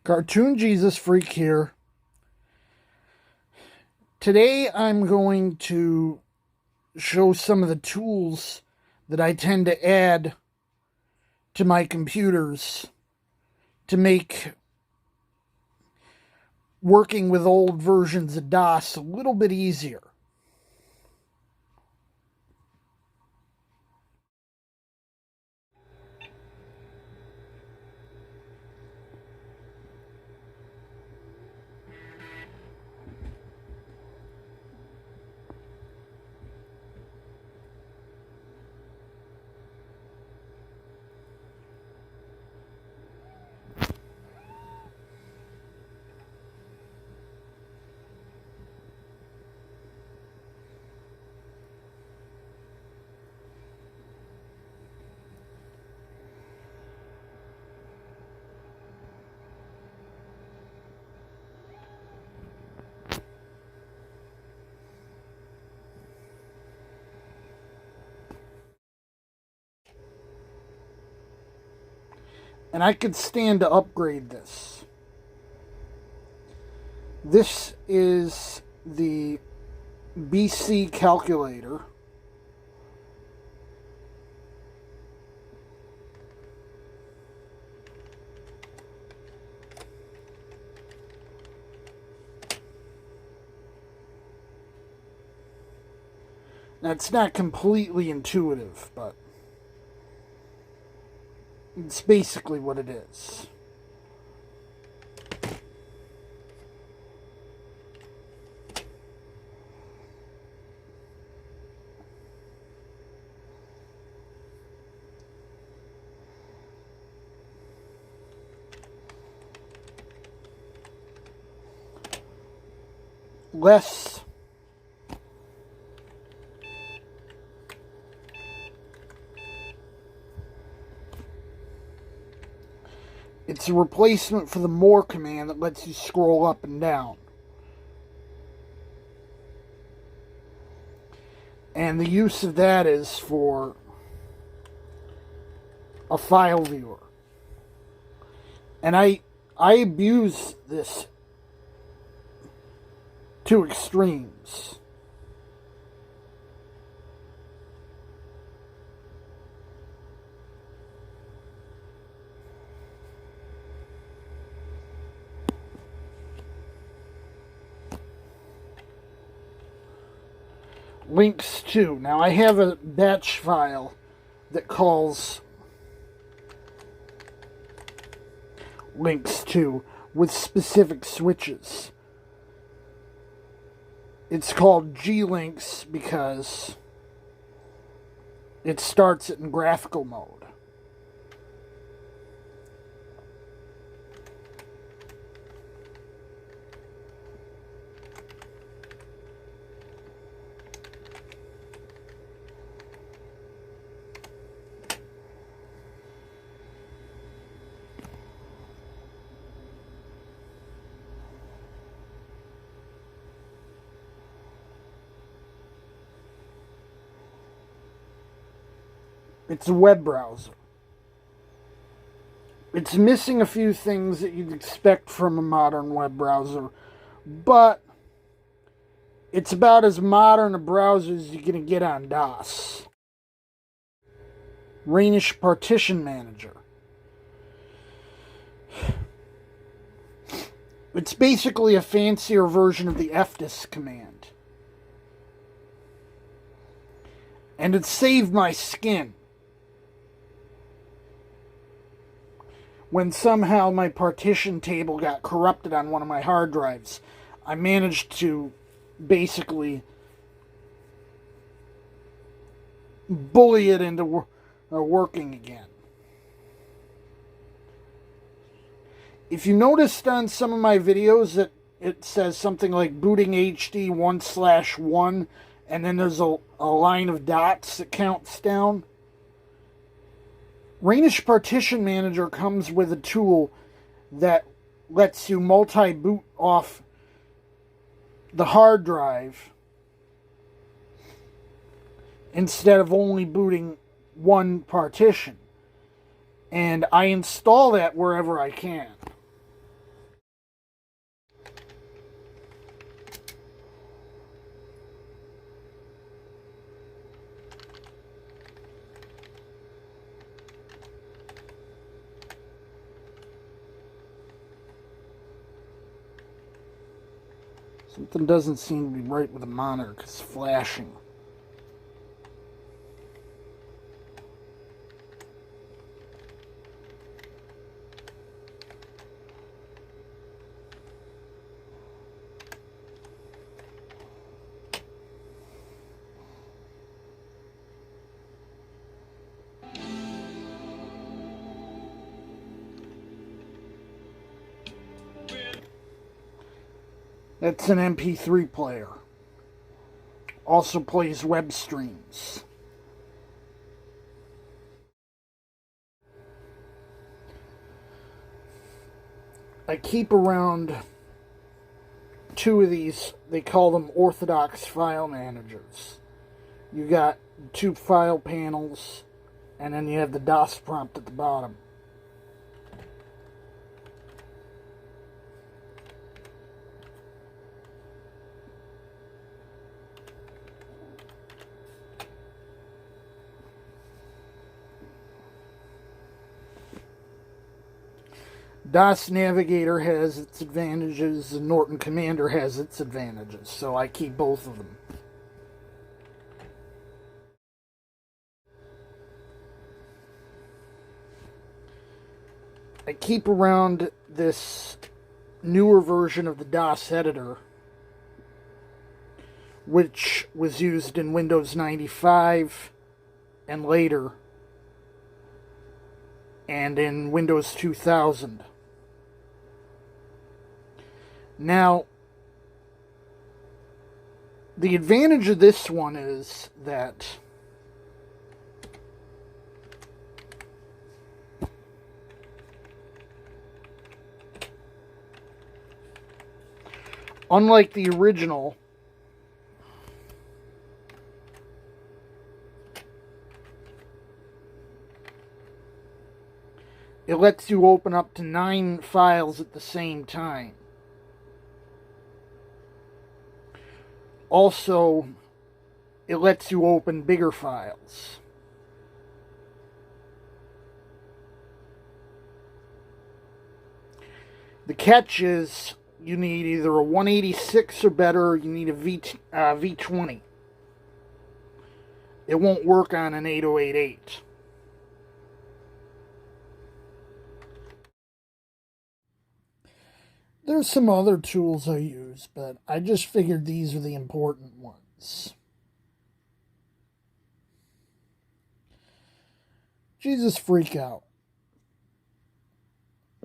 Cartoon Jesus Freak here. Today I'm going to show some of the tools that I tend to add to my computers to make working with old versions of DOS a little bit easier. And I could stand to upgrade this. This is the BC calculator. Now, it's not completely intuitive, but it's basically what it is. Less It's a replacement for the more command that lets you scroll up and down. And the use of that is for a file viewer. And I abuse this to extremes. Links to. Now I have a batch file that calls links to with specific switches. It's called G-links because it starts it in graphical mode. It's a web browser. It's missing a few things that you'd expect from a modern web browser, but it's about as modern a browser as you're going to get on DOS. Ranish Partition Manager. It's basically a fancier version of the fdisk command. And it saved my skin. When somehow my partition table got corrupted on one of my hard drives, I managed to basically bully it into working again. If you noticed on some of my videos that it says something like booting HD 1/1, and then there's a line of dots that counts down, Ranish Partition Manager comes with a tool that lets you multi-boot off the hard drive instead of only booting one partition. And I install that wherever I can. Something doesn't seem to be right with the monitor because it's flashing. That's an MP3 player. Also plays web streams. I keep around 2 of these. They call them orthodox file managers. You got 2 file panels, and then you have the DOS prompt at the bottom. DOS Navigator has its advantages, and Norton Commander has its advantages, so I keep both of them. I keep around this newer version of the DOS editor, which was used in Windows 95 and later, and in Windows 2000. Now, the advantage of this one is that unlike the original, it lets you open up to 9 files at the same time. Also, it lets you open bigger files. The catch is you need either a 186 or better, or you need a V20. It won't work on an 8088. There's some other tools I use, but I just figured these are the important ones. Jesus freak out.